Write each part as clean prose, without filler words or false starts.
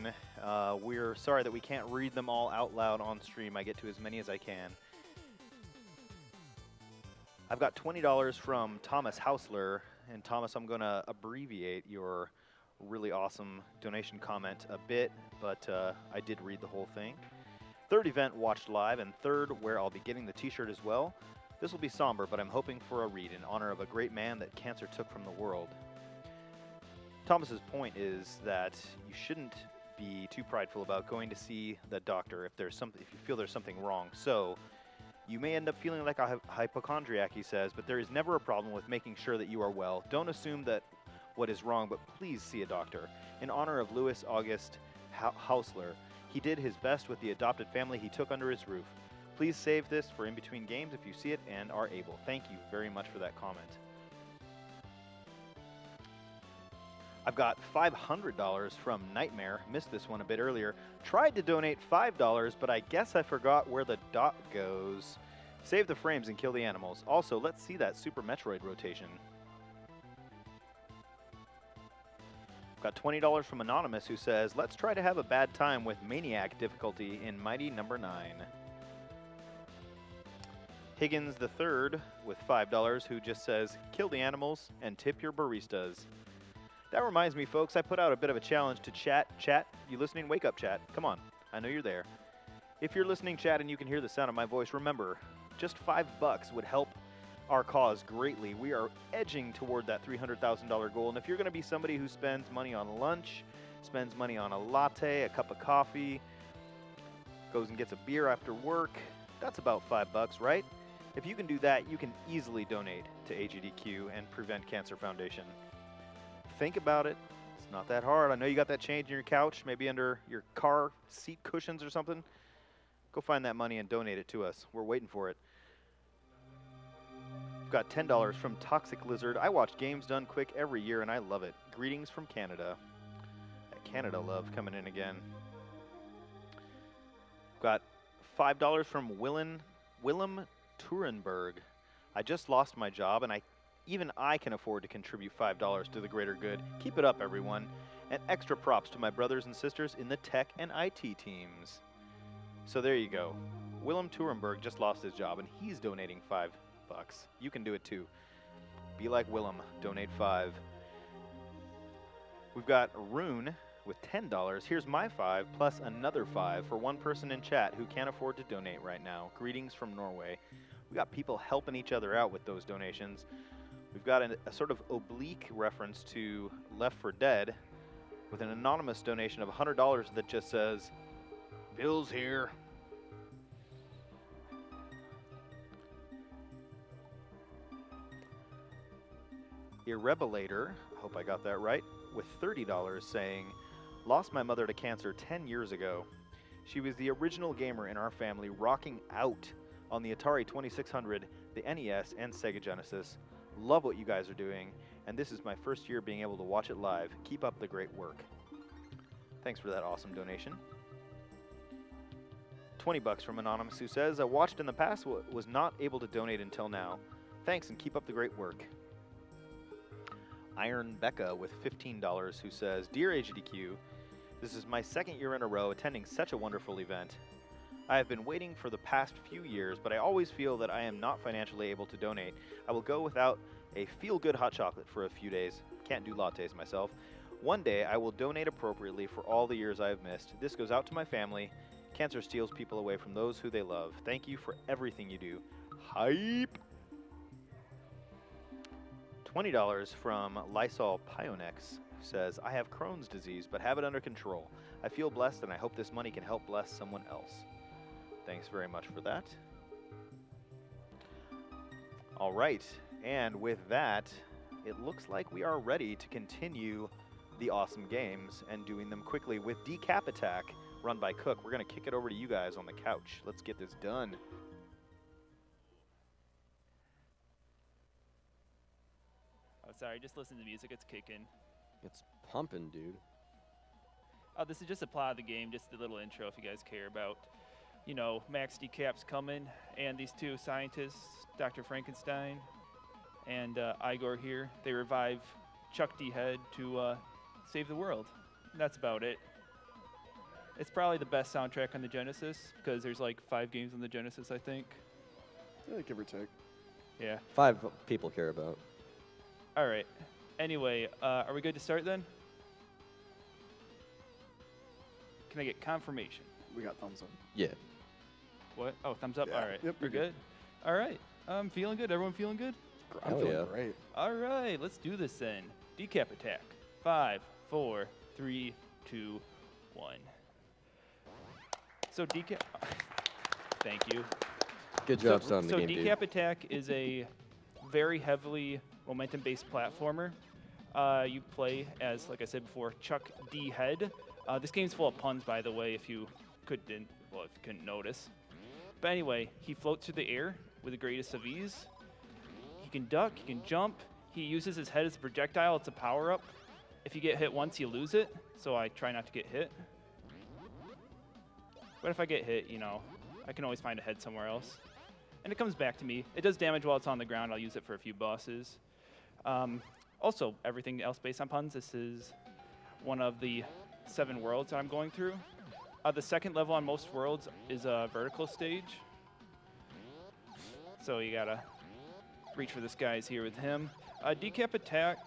again. We're sorry that we can't read them all out loud on stream. I get to as many as I can. I've got $20 from Thomas Hausler. And Thomas, I'm going to abbreviate your really awesome donation comment a bit, but I did read the whole thing. Third event watched live, and third where I'll be getting the t-shirt as well. This will be somber, but I'm hoping for a read in honor of a great man that cancer took from the world. Thomas's point is that you shouldn't be too prideful about going to see the doctor if you feel there's something wrong. So you may end up feeling like a hypochondriac, he says, but there is never a problem with making sure that you are well. Don't assume that what is wrong, but please see a doctor. In honor of Louis August Hausler, he did his best with the adopted family he took under his roof. Please save this for in between games if you see it and are able. Thank you very much for that comment. I've got $500 from Nightmare. Missed this one a bit earlier. Tried to donate $5, but I guess I forgot where the dot goes. Save the frames and kill the animals. Also, let's see that Super Metroid rotation. Got $20 from Anonymous, who says, let's try to have a bad time with Maniac difficulty in Mighty Number 9. Higgins III with $5, who just says, kill the animals and tip your baristas. That reminds me, folks, I put out a bit of a challenge to chat. Chat, you listening? Wake up, chat. Come on. I know you're there. If you're listening, chat, and you can hear the sound of my voice, remember, just $5 would help our cause greatly. We are edging toward that $300,000 goal, and if you're going to be somebody who spends money on lunch, spends money on a latte, a cup of coffee, goes and gets a beer after work, that's about $5, right? If you can do that, you can easily donate to AGDQ and Prevent Cancer Foundation. Think about it. It's not that hard. I know you got that change in your couch, maybe under your car seat cushions or something. Go find that money and donate it to us. We're waiting for it. We've got $10 from Toxic Lizard. I watch Games Done Quick every year, and I love it. Greetings from Canada. That Canada love coming in again. Got $5 from Willem Turenberg. I just lost my job, and even I can afford to contribute $5 to the greater good. Keep it up, everyone. And extra props to my brothers and sisters in the tech and IT teams. So there you go. Willem Turenberg just lost his job, and he's donating $5. You can do it too. Be like Willem. Donate $5. We've got Rune with $10. Here's my $5 plus another $5 for one person in chat who can't afford to donate right now. Greetings from Norway. We got people helping each other out with those donations. We've got a sort of oblique reference to Left 4 Dead with an anonymous donation of $100 that just says, Bill's here. Irrebelator, I hope I got that right, with $30 saying, lost my mother to cancer 10 years ago. She was the original gamer in our family, rocking out on the Atari 2600, the NES, and Sega Genesis. Love what you guys are doing, and this is my first year being able to watch it live. Keep up the great work. Thanks for that awesome donation. $20 from Anonymous, who says, I watched in the past, was not able to donate until now. Thanks, and keep up the great work. Iron Becca with $15, who says, Dear AGDQ, this is my second year in a row attending such a wonderful event. I have been waiting for the past few years, but I always feel that I am not financially able to donate. I will go without a feel-good hot chocolate for a few days. Can't do lattes myself. One day, I will donate appropriately for all the years I have missed. This goes out to my family. Cancer steals people away from those who they love. Thank you for everything you do. Hype! $20 from Lysol Pionex, who says, I have Crohn's disease, but have it under control. I feel blessed, and I hope this money can help bless someone else. Thanks very much for that. All right, and with that, it looks like we are ready to continue the awesome games and doing them quickly with Decap Attack, run by Cook. We're going to kick it over to you guys on the couch. Let's get this done. Oh, sorry, just listen to the music. It's kicking. It's pumping, dude. Oh, this is just a plot of the game, just a little intro if you guys care about. You know, Max Decap's coming, and these two scientists, Dr. Frankenstein and Igor here, they revive Chuck D. Head to save the world. And that's about it. It's probably the best soundtrack on the Genesis because there's like 5 games on the Genesis, I think. Yeah, give or take. Yeah. 5 people care about. All right. Anyway, are we good to start then? Can I get confirmation? We got thumbs up. Yeah. What? Oh, thumbs up. Yeah. All right. Yep, We're you're good. All right. I'm feeling good. Everyone feeling good? I'm Hell feeling yeah. great. All right. Let's do this then. Decap attack. 5, 4, 3, 2, 1. So decap. Thank you. Good job, son. So The game, Decap Attack is a very heavily momentum-based platformer. You play as, like I said before, Chuck D. Head. This game's full of puns, by the way, if you couldn't notice. But anyway, he floats through the air with the greatest of ease. He can duck, he can jump. He uses his head as a projectile. It's a power-up. If you get hit once, you lose it, so I try not to get hit. But if I get hit, you know, I can always find a head somewhere else. And it comes back to me. It does damage while it's on the ground. I'll use it for a few bosses. Also, everything else based on puns. This is one of the 7 worlds that I'm going through. The second level on most worlds is a vertical stage. So you gotta reach for the skies here with him. Decap Attack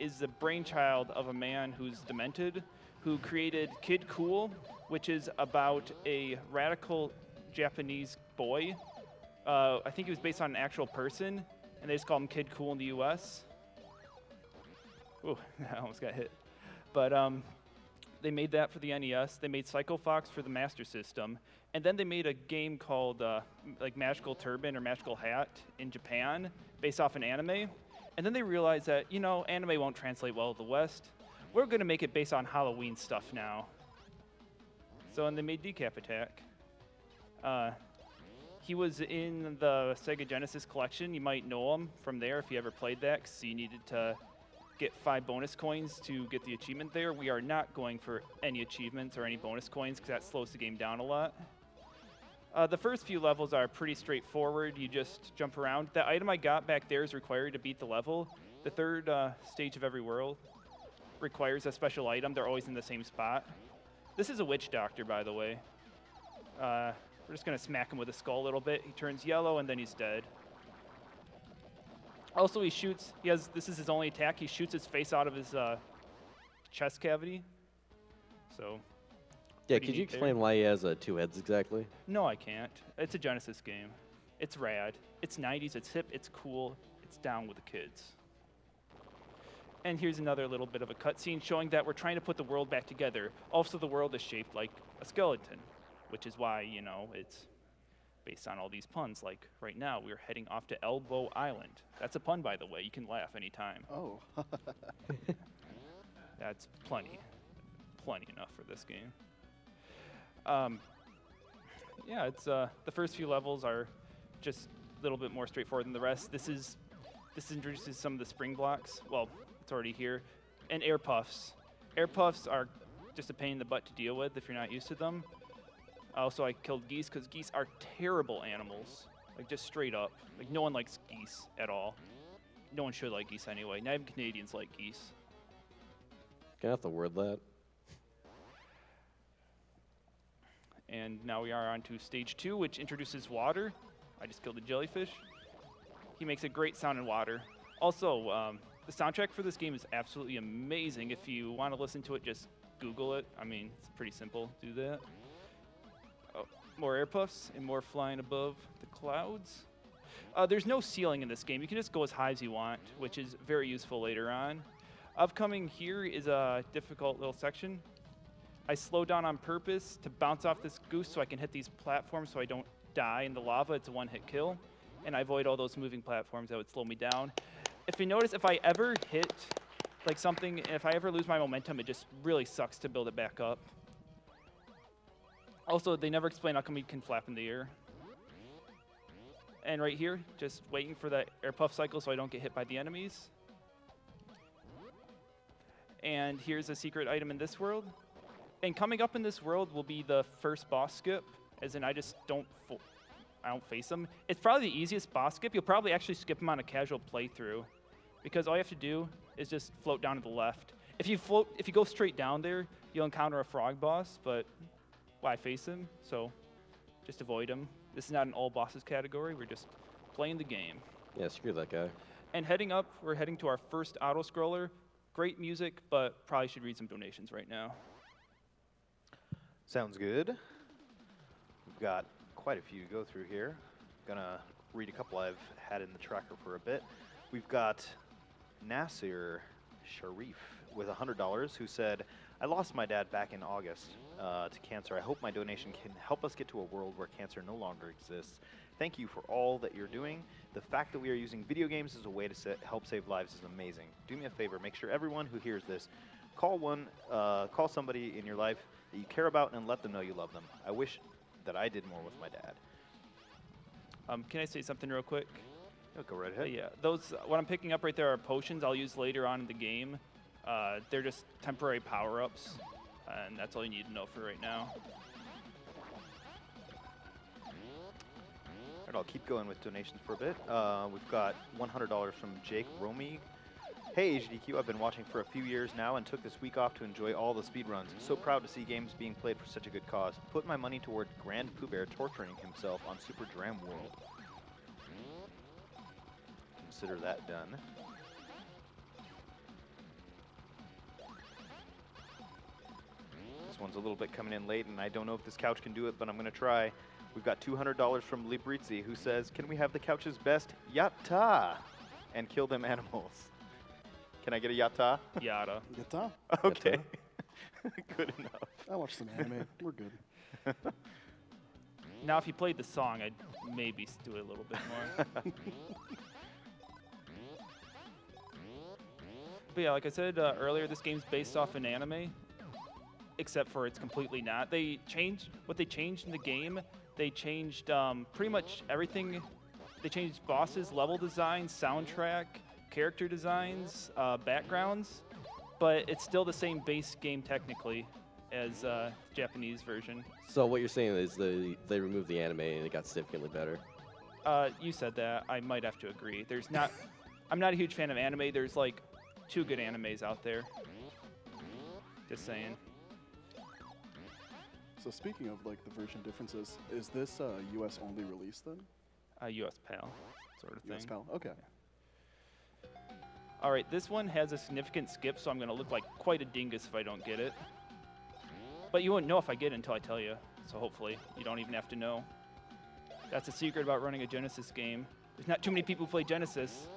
is the brainchild of a man who's demented, who created Kid Cool, which is about a radical Japanese boy. I think he was based on an actual person, and they just called him Kid Cool in the US. Ooh, I almost got hit. But they made that for the NES. They made Psycho Fox for the Master System. And then they made a game called like Magical Turban or Magical Hat in Japan, based off an anime. And then they realized that, you know, anime won't translate well to the West. We're going to make it based on Halloween stuff now. So, and they made Decap Attack. He was in the Sega Genesis collection. You might know him from there if you ever played that, because you needed to get 5 bonus coins to get the achievement there. We are not going for any achievements or any bonus coins, because that slows the game down a lot. The first few levels are pretty straightforward. You just jump around. The item I got back there is required to beat the level. The third stage of every world requires a special item. They're always in the same spot. This is a witch doctor, by the way. We're just going to smack him with a skull a little bit. He turns yellow, and then he's dead. Also, he shoots. This is his only attack. He shoots his face out of his chest cavity. So, Yeah, pretty could you neat there. explain why he has 2 heads exactly? No, I can't. It's a Genesis game. It's rad. It's 90s. It's hip. It's cool. It's down with the kids. And here's another little bit of a cutscene showing that we're trying to put the world back together. Also, the world is shaped like a skeleton, which is why, you know, it's based on all these puns. Like right now, we're heading off to Elbow Island. That's a pun, by the way. You can laugh anytime. Oh. That's plenty enough for this game. Yeah, it's the first few levels are just a little bit more straightforward than the rest. This introduces some of the spring blocks. Well, it's already here. And air puffs. Air puffs are just a pain in the butt to deal with if you're not used to them. Also, I killed geese because geese are terrible animals. Like, just straight up. Like, no one likes geese at all. No one should like geese anyway. Not even Canadians like geese. Gonna have to word that. And now we are on to stage 2, which introduces water. I just killed a jellyfish. He makes a great sound in water. Also, the soundtrack for this game is absolutely amazing. If you want to listen to it, just Google it. I mean, it's pretty simple. Do that. Oh, more air puffs and more flying above the clouds. There's no ceiling in this game. You can just go as high as you want, which is very useful later on. Upcoming here is a difficult little section. I slow down on purpose to bounce off this goose so I can hit these platforms so I don't die in the lava. It's a one-hit kill. And I avoid all those moving platforms that would slow me down. If you notice, if I ever hit like something, if I ever lose my momentum, it just really sucks to build it back up. Also, they never explain how come you can flap in the air. And right here, just waiting for that air puff cycle so I don't get hit by the enemies. And here's a secret item in this world. And coming up in this world will be the first boss skip, as in I don't face him. It's probably the easiest boss skip. You'll probably actually skip him on a casual playthrough, because all you have to do is just float down to the left. If you go straight down there, you'll encounter a frog boss, but why face him? So just avoid him. This is not an all bosses category. We're just playing the game. Yeah, screw that guy. And heading up, we're heading to our first auto scroller. Great music, but probably should read some donations right now. Sounds good. We've got quite a few to go through here. Gonna read a couple I've had in the tracker for a bit. We've got Nasir Sharif with $100 who said, I lost my dad back in August to cancer. I hope my donation can help us get to a world where cancer no longer exists. Thank you for all that you're doing. The fact that we are using video games as a way to help save lives is amazing. Do me a favor, make sure everyone who hears this, call somebody in your life that you care about and let them know you love them. I wish that I did more with my dad. Can I say something real quick? Go right ahead. Yeah, what I'm picking up right there are potions I'll use later on in the game. They're just temporary power-ups, and that's all you need to know for right now. All right, I'll keep going with donations for a bit. We've got $100 from Jake Romy. Hey AGDQ, I've been watching for a few years now and took this week off to enjoy all the speedruns. So proud to see games being played for such a good cause. Put my money toward Grand Pooh Bear torturing himself on Super Dram World. Consider that done. This one's a little bit coming in late, and I don't know if this couch can do it, but I'm going to try. We've got $200 from Librizzi, who says, can we have the couch's best yatta and kill them animals? Can I get a yatta? Yada. Yatta. Okay. Good enough. I watched some anime. We're good. Now, if you played the song, I'd maybe do it a little bit more. But yeah, like I said earlier, this game's based off an anime, except for it's completely not. What they changed in the game, they changed pretty much everything. They changed bosses, level design, soundtrack, character designs, backgrounds, but it's still the same base game technically as the Japanese version. So what you're saying is they removed the anime and it got significantly better. You said that. I might have to agree. I'm not a huge fan of anime. There's like 2 good animes out there. Just saying. So speaking of like the version differences, is this a US only release then? US PAL sort of thing. US PAL. Okay. All right, this one has a significant skip, so I'm going to look like quite a dingus if I don't get it. But you won't know if I get it until I tell you, so hopefully you don't even have to know. That's a secret about running a Genesis game. There's not too many people who play Genesis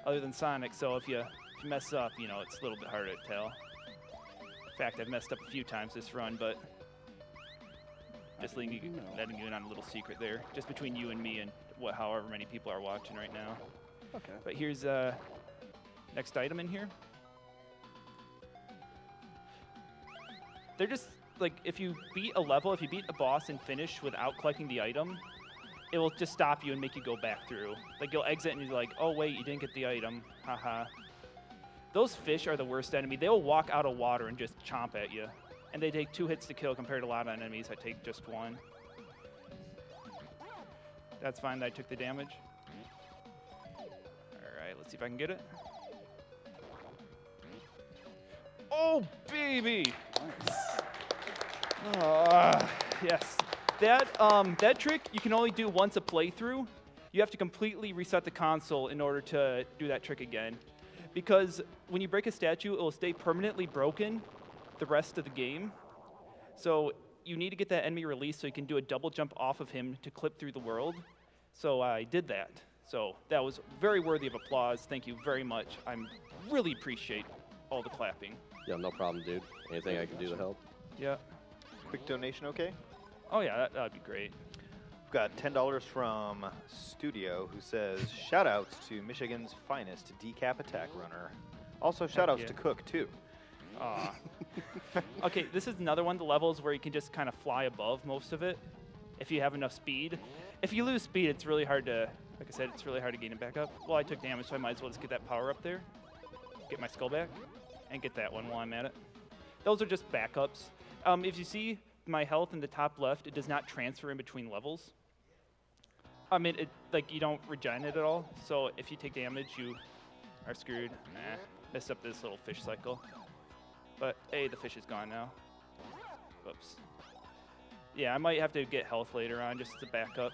other than Sonic, so if you mess up, you know, it's a little bit harder to tell. In fact, I've messed up a few times this run, but just letting you in on a little secret there, just between you and me and however many people are watching right now. Okay. But here's next item in here. They're just like, if you beat a level, if you beat a boss and finish without collecting the item, it will just stop you and make you go back through. Like, you'll exit and you're like, oh wait, you didn't get the item, haha. Those fish are the worst enemy. They will walk out of water and just chomp at you. And they take 2 hits to kill compared to a lot of enemies. I take just 1. That's fine that I took the damage. All right, let's see if I can get it. Oh, baby! Nice. Yes. That trick you can only do once a playthrough. You have to completely reset the console in order to do that trick again. Because when you break a statue, it will stay permanently broken the rest of the game. So you need to get that enemy released so you can do a double jump off of him to clip through the world. So I did that. So that was very worthy of applause. Thank you very much. I really appreciate all the clapping. Yeah, no problem, dude. Anything I can do to help? Yeah. Quick donation, okay? Oh yeah, that'd be great. We've got $10 from Studio, who says, shoutouts to Michigan's finest Decap attack runner. Also, shoutouts yeah. to Cook, too. Aw. Okay, this is another one of the levels where you can just kind of fly above most of it if you have enough speed. If you lose speed, it's really hard to, like I said, it's really hard to gain it back up. Well, I took damage, so I might as well just get that power up there, get my skull back, and get that one while I'm at it. Those are just backups. If you see my health in the top left, it does not transfer in between levels. I mean, you don't regen it at all, so if you take damage, you are screwed. Messed up this little fish cycle. But, hey, the fish is gone now. Whoops. Yeah, I might have to get health later on just to back up.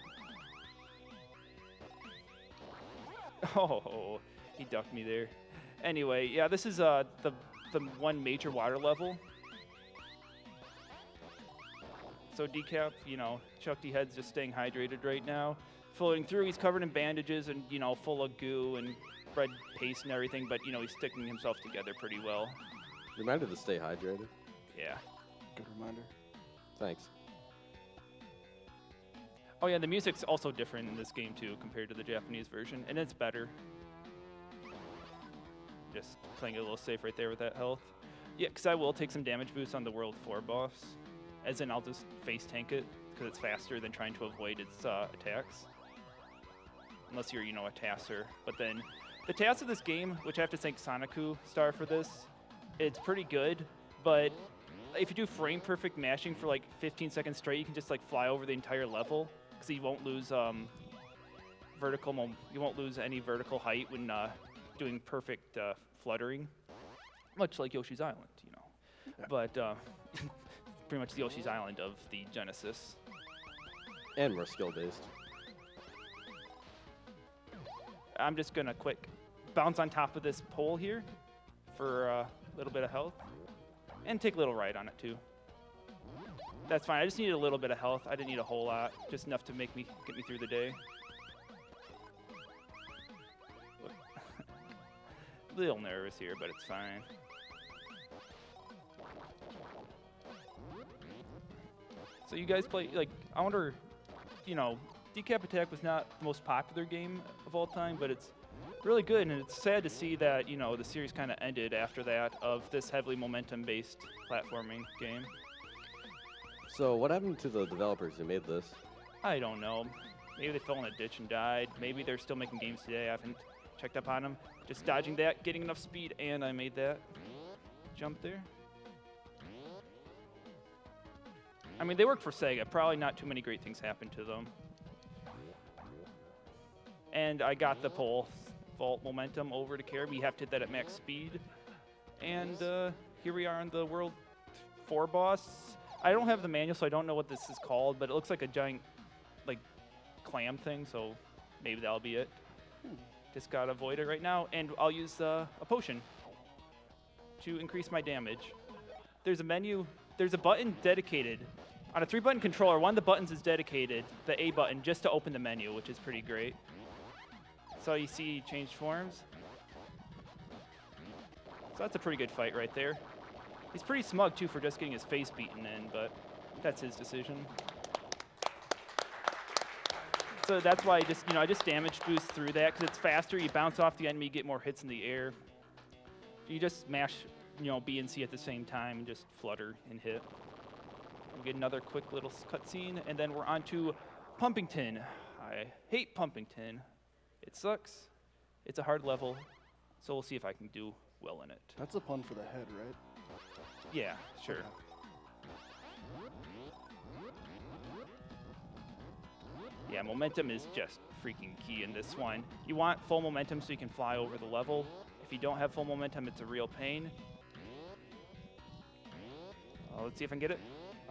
Oh, he ducked me there. Anyway, yeah, this is the one major water level. So Decap, you know, Chuck D Head's just staying hydrated right now. Floating through, he's covered in bandages and, you know, full of goo and red paste and everything, but, you know, he's sticking himself together pretty well. Reminder to stay hydrated. Yeah. Good reminder. Thanks. Oh yeah, the music's also different in this game too compared to the Japanese version, and it's better. Just playing it a little safe right there with that health. Yeah, because I will take some damage boosts on the World 4 boss. As in, I'll just face tank it, because it's faster than trying to avoid its attacks. Unless you're, you know, a Tasser. But then, the TAS of this game, which I have to thank Soniku Star for this, it's pretty good, but if you do frame perfect mashing for like 15 seconds straight, you can just like fly over the entire level, because you won't lose you won't lose any vertical height when doing perfect fluttering, much like Yoshi's Island, you know. Yeah. But pretty much the Yoshi's Island of the Genesis. And more skill-based. I'm just gonna quick bounce on top of this pole here for a little bit of health, and take a little ride on it too. That's fine. I just needed a little bit of health. I didn't need a whole lot, just enough to get me through the day. A little nervous here, but it's fine. So you guys play, like, I wonder, you know, Decap Attack was not the most popular game of all time, but it's really good, and it's sad to see that, you know, the series kind of ended after that of this heavily momentum-based platforming game. So what happened to the developers who made this? I don't know. Maybe they fell in a ditch and died. Maybe they're still making games today. I haven't checked up on them. Just dodging that, getting enough speed, and I made that jump there. I mean, they work for Sega. Probably not too many great things happened to them. And I got the pole vault momentum over to carry. We have to hit that at max speed. And here we are on the World 4 boss. I don't have the manual, so I don't know what this is called, but it looks like a giant, like, clam thing, so maybe that'll be it. Just gotta avoid it right now, and I'll use a potion to increase my damage. There's a menu, there's a button dedicated. On a 3-button controller, one of the buttons is dedicated, the A button, just to open the menu, which is pretty great. So you see changed forms. So that's a pretty good fight right there. He's pretty smug, too, for just getting his face beaten in, but that's his decision. So that's why I just damage boost through that, because it's faster. You bounce off the enemy, get more hits in the air. You just mash, B and C at the same time and just flutter and hit. We get another quick little cutscene, and then we're on to Pumpington. I hate Pumpington. It sucks. It's a hard level, so we'll see if I can do well in it. That's a pun for the head, right? Yeah, sure. Okay. Yeah, momentum is just freaking key in this one. You want full momentum so you can fly over the level. If you don't have full momentum, it's a real pain. Let's see if I can get it.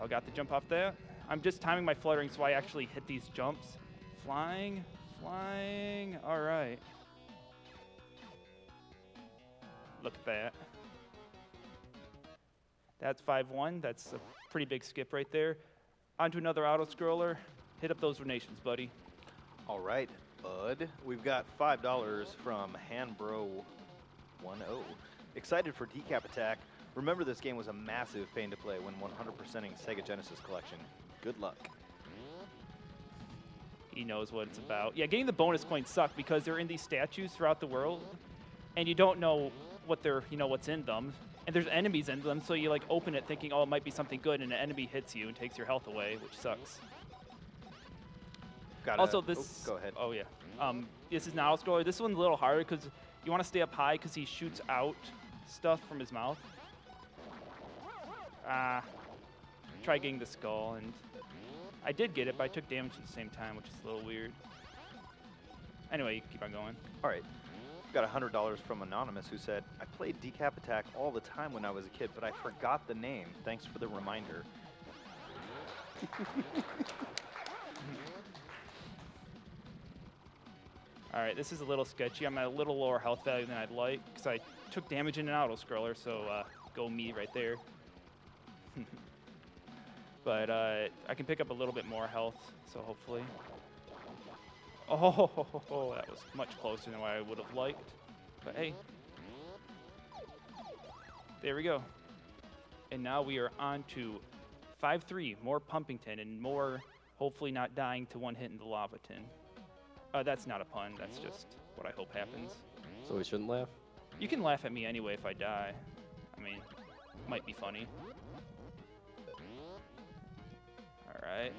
I got the jump off that. I'm just timing my fluttering so I actually hit these jumps. Flying, flying, all right. Look at that. That's 5-1. That's a pretty big skip right there. On to another auto-scroller. Hit up those donations, buddy. All right, bud. We've got $5 from Hanbro10. Excited for Decap Attack. Remember, this game was a massive pain to play when 100%ing Sega Genesis collection. Good luck. He knows what it's about. Yeah, getting the bonus coins suck because they're in these statues throughout the world, and you don't know what they're, what's in them. And there's enemies in them, so you like open it thinking, oh, it might be something good, and an enemy hits you and takes your health away, which sucks. Also, this. Go ahead. Oh yeah. This is an auto-scroller. This one's a little harder because you want to stay up high because he shoots out stuff from his mouth. Try getting the skull, and I did get it, but I took damage at the same time, which is a little weird. Anyway, keep on going. All right. Got $100 from Anonymous, who said, I played Decap Attack all the time when I was a kid, but I forgot the name. Thanks for the reminder. All right, this is a little sketchy. I'm at a little lower health value than I'd like because I took damage in an auto-scroller, so go me right there. But I can pick up a little bit more health, so hopefully. Oh, that was much closer than what I would have liked. But hey, there we go. And now we are on to 5-3, more Pumpington and more hopefully not dying to one hit in the lava tin. That's not a pun, that's just what I hope happens. So we shouldn't laugh? You can laugh at me anyway if I die. I mean, might be funny. All right.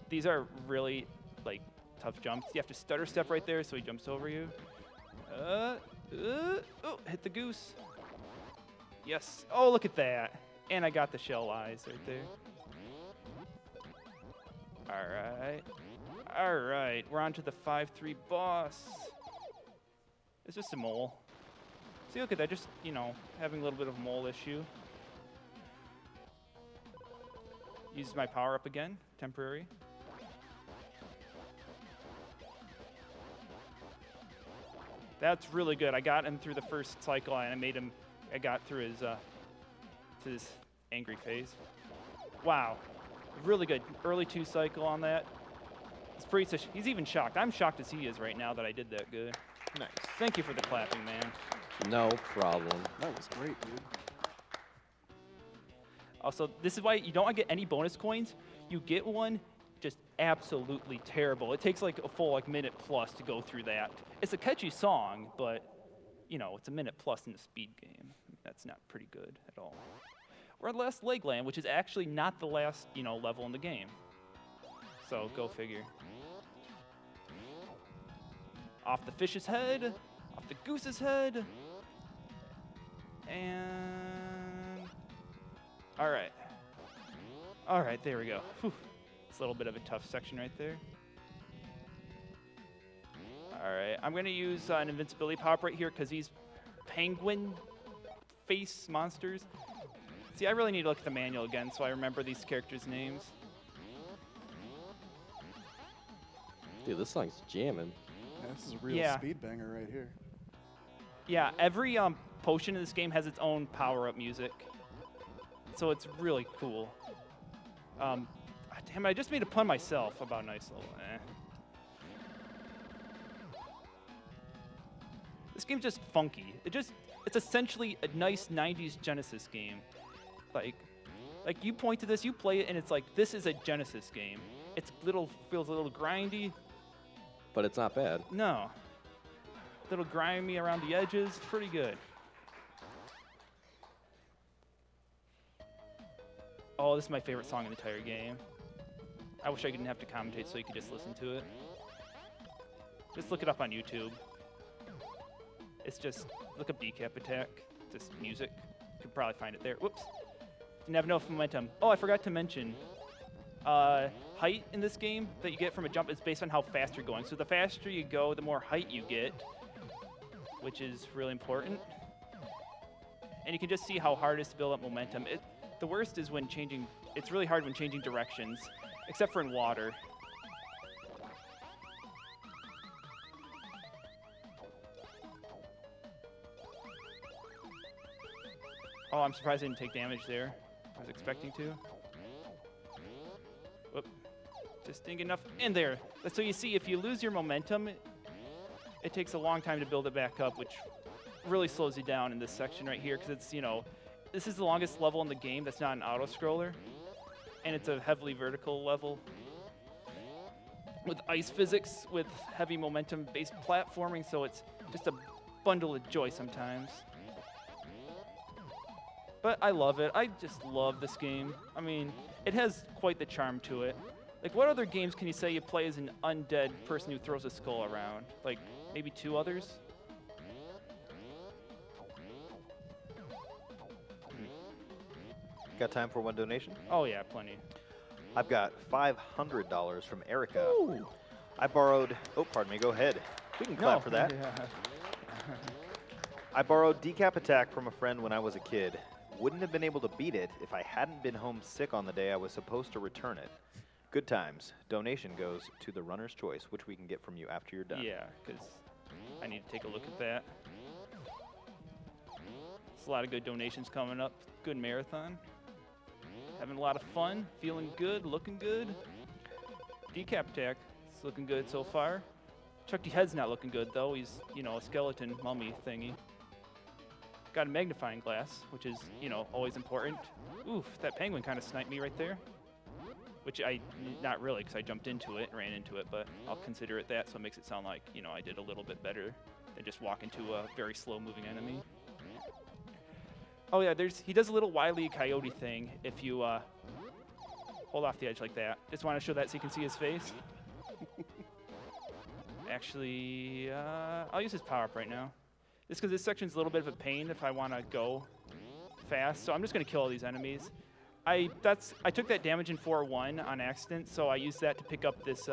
These are really, like, tough jumps. You have to stutter step right there so he jumps over you. Oh, hit the goose. Yes. Oh, look at that. And I got the shell eyes right there. All right. All right. We're on to the 5-3 boss. It's just a mole. See, look at that. Just, you know, having a little bit of a mole issue. Use my power up again. Temporary. That's really good. I got him through the first cycle, and I made him. I got through his angry phase. Wow, really good early 2 cycle on that. It's pretty. He's even shocked. I'm shocked as he is right now that I did that good. Nice. Thank you for the clapping, man. No problem. That was great, dude. Also, this is why you don't get any bonus coins. You get one just absolutely terrible. It takes like a full minute plus to go through that. It's a catchy song, but you know, it's a minute plus in the speed game. That's not pretty good at all. We're at last Legland, which is actually not the last, you know, level in the game. So go figure. Off the fish's head, off the goose's head, and all right. All right, there we go. Whew. It's a little bit of a tough section right there. All right, I'm gonna use an invincibility pop right here because these penguin face monsters. See, I really need to look at the manual again so I remember these characters' names. Dude, this song's jamming. Yeah, this is a real Yeah. speed banger right here. Yeah, every potion in this game has its own power-up music, so it's really cool. Damn it, I just made a pun myself about nice little. This game's just funky. It's essentially a nice 90s Genesis game. Like you point to this, you play it, and it's like, this is a Genesis game. Feels a little grindy. But it's not bad. No. Little grimy around the edges. Pretty good. Oh, this is my favorite song in the entire game. I wish I didn't have to commentate so you could just listen to it. Just look it up on YouTube. It's just, look up Decap Attack. Just music. You could probably find it there. Whoops. Didn't have enough momentum. Oh, I forgot to mention. Height in this game that you get from a jump is based on how fast you're going. So the faster you go, the more height you get, which is really important. And you can just see how hard it is to build up momentum. The worst is when changing, it's really hard when changing directions, except for in water. Oh, I'm surprised I didn't take damage there. I was expecting to. Whoop. Just didn't get enough in there. So you see, if you lose your momentum, it takes a long time to build it back up, which really slows you down in this section right here, because it's, you know, this is the longest level in the game that's not an auto-scroller, and it's a heavily vertical level with ice physics, with heavy momentum-based platforming, so it's just a bundle of joy sometimes. But I love it. I just love this game. I mean, it has quite the charm to it. Like, what other games can you say you play as an undead person who throws a skull around? Like, maybe 2 others? Got time for one donation? Oh, yeah, plenty. I've got $500 from Erica. Ooh. I borrowed, oh, pardon me, go ahead. We can clap for that. Yeah. I borrowed Decap Attack from a friend when I was a kid. Wouldn't have been able to beat it if I hadn't been home sick on the day I was supposed to return it. Good times. Donation goes to the runner's choice, which we can get from you after you're done. Yeah, because I need to take a look at that. There's a lot of good donations coming up. Good marathon. Having a lot of fun. Feeling good. Looking good. Decap attack. It's looking good so far. Chuck D. Head's not looking good, though. He's, you know, a skeleton mummy thingy. Got a magnifying glass, which is, you know, always important. Oof, that penguin kind of sniped me right there. Which not really, because I jumped into it, ran into it, but I'll consider it that, so it makes it sound like, you know, I did a little bit better than just walk into a very slow-moving enemy. Oh yeah, he does a little Wile E. Coyote thing if you hold off the edge like that. Just want to show that so you can see his face. Actually, I'll use his power-up right now. Just because this section's a little bit of a pain if I want to go fast, so I'm just going to kill all these enemies. I took that damage in 4-1 on accident, so I used that to pick up this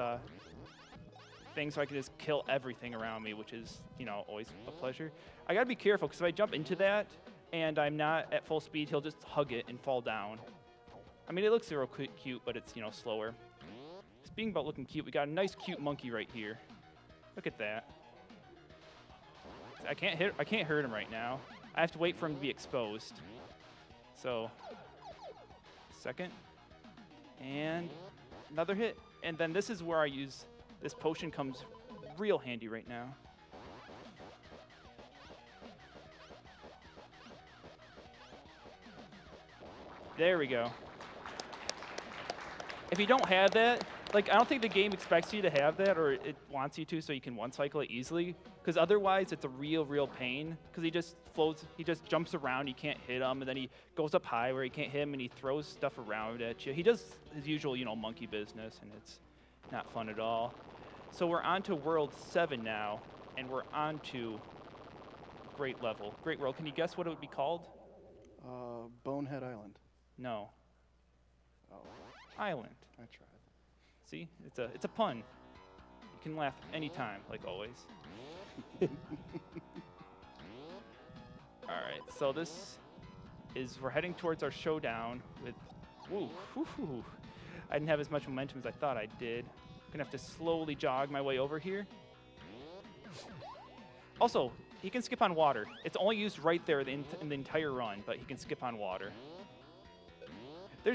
thing so I could just kill everything around me, which is, you know, always a pleasure. I got to be careful, because if I jump into that and I'm not at full speed, he'll just hug it and fall down. I mean, it looks real cute, but it's, you know, slower. Speaking about looking cute, we got a nice, cute monkey right here. Look at that. I can't hurt him right now. I have to wait for him to be exposed. So, second, and another hit. And then this is where I use, this potion comes real handy right now. There we go. If you don't have that, like, I don't think the game expects you to have that, or it wants you to, so you can one-cycle it easily. Because otherwise, it's a real pain. Because he just floats, he just jumps around, you can't hit him, and then he goes up high where he can't hit him, and he throws stuff around at you. He does his usual, you know, monkey business, and it's not fun at all. So we're on to World 7 now, and we're on to Great Level. Great World. Can you guess what it would be called? Bonehead Island. No. Oh, Island. I tried. See, it's a pun. You can laugh anytime, like always. All right, so this is, we're heading towards our showdown with, I didn't have as much momentum as I thought I did. Gonna have to slowly jog my way over here. Also, he can skip on water. It's only used right there in the entire run, but he can skip on water.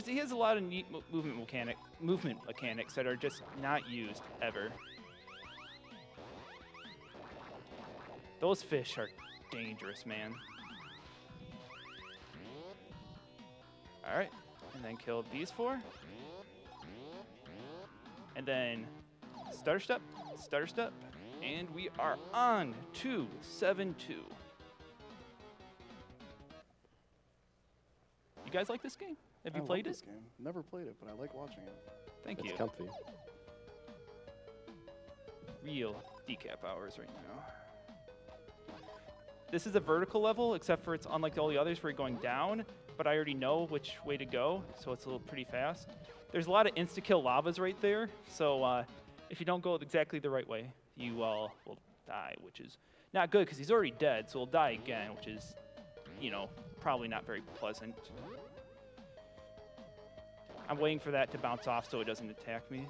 He has a lot of neat movement mechanics that are just not used ever. Those fish are dangerous, man. All right, and then kill these 4. And then stutter step, and we are on to 7-2. You guys like this game? Have you played this it? Game. Never played it, but I like watching it. Thank you. It's comfy. Real decap hours right now. This is a vertical level, except for it's unlike all the others where you're going down, but I already know which way to go, so it's a little pretty fast. There's a lot of insta-kill lavas right there, so if you don't go exactly the right way, you will die, which is not good because he's already dead, so he'll die again, which is, you know, probably not very pleasant. I'm waiting for that to bounce off so it doesn't attack me.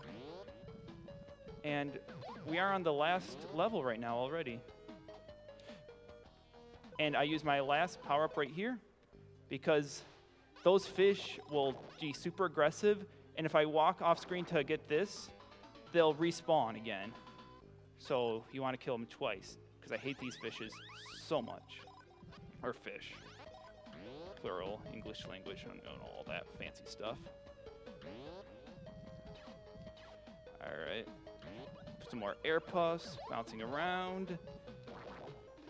And we are on the last level right now already. And I use my last power-up right here because those fish will be super aggressive, and if I walk off screen to get this, they'll respawn again. So you want to kill them twice because I hate these fishes so much. Or fish. Plural, English language, and all that fancy stuff. Alright. Some more air puffs, bouncing around.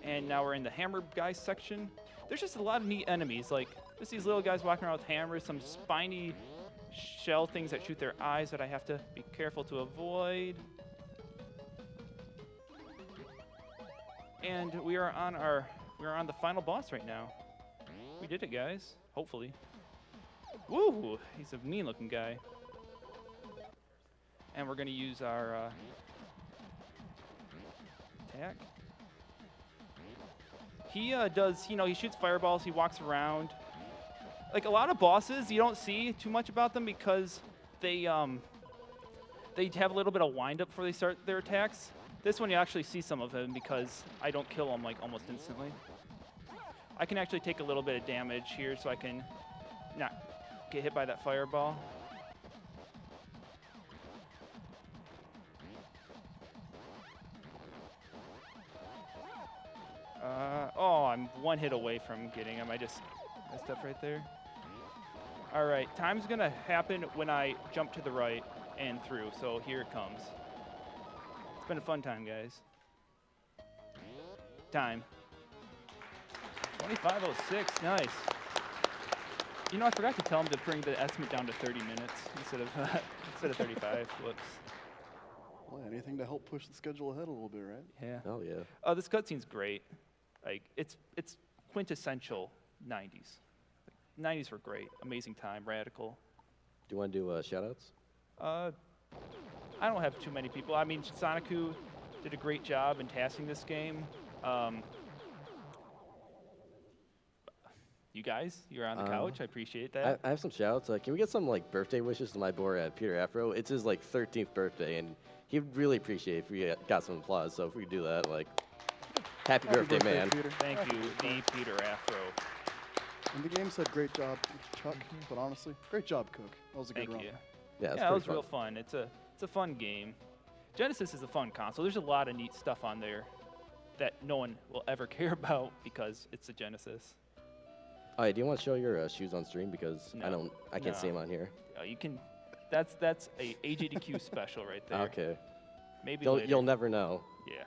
And now we're in the hammer guy section. There's just a lot of neat enemies, like just these little guys walking around with hammers, some spiny shell things that shoot their eyes that I have to be careful to avoid. And we are on the final boss right now. We did it, guys. Hopefully. Woo! He's a mean-looking guy. And we're going to use our attack. He does, you know, he shoots fireballs, he walks around, like a lot of bosses, you don't see too much about them because they have a little bit of wind up before they start their attacks. This one you actually see some of them because I don't kill them like almost instantly. I can actually take a little bit of damage here so I can not get hit by that fireball. Oh, I'm one hit away from getting him. I just messed up right there. All right, time's gonna happen when I jump to the right and through, so here it comes. It's been a fun time, guys. Time. 25:06, nice. You know, I forgot to tell him to bring the estimate down to 30 minutes instead of 35. Whoops. Well, anything to help push the schedule ahead a little bit, right? Yeah. Oh yeah. Oh, this cutscene's great. Like, it's quintessential 90s. 90s were great. Amazing time, radical. Do you want to do shoutouts? I don't have too many people. I mean, Soniku did a great job in tasking this game. You guys, you're on the couch. I appreciate that. I have some shoutouts. Can we get some like birthday wishes to my boy Peter Afro? It's his like 13th birthday, and he'd really appreciate if we got some applause. So if we could do that, like, happy birthday, man. Peter. Thank you, the Peter Afro. And the game said great job, Chuck, but honestly, great job, Cook. That was a good Thank run. you. Yeah, Yeah, it was real fun. It's a fun game. Genesis is a fun console. There's a lot of neat stuff on there that no one will ever care about because it's a Genesis. Oh, yeah, do you want to show your shoes on stream because No. I can't see them on here. You can. That's a AGDQ special right there. Okay. Maybe later. You'll never know. Yeah.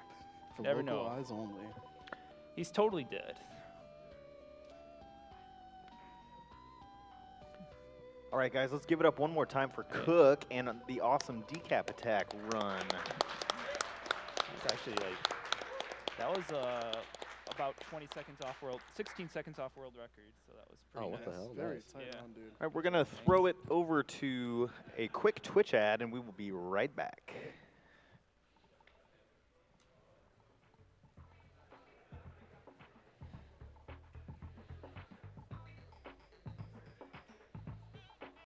For Never local know. eyes only. He's totally dead. All right, guys, let's give it up one more time for Cook and the awesome Decap attack run. It's actually like that was about 20 seconds off world, 16 seconds off world record. So that was pretty Oh, nice. what the hell? Very Nice. tight Yeah. run, dude. All right, we're going to throw it over to a quick Twitch ad, and we will be right back.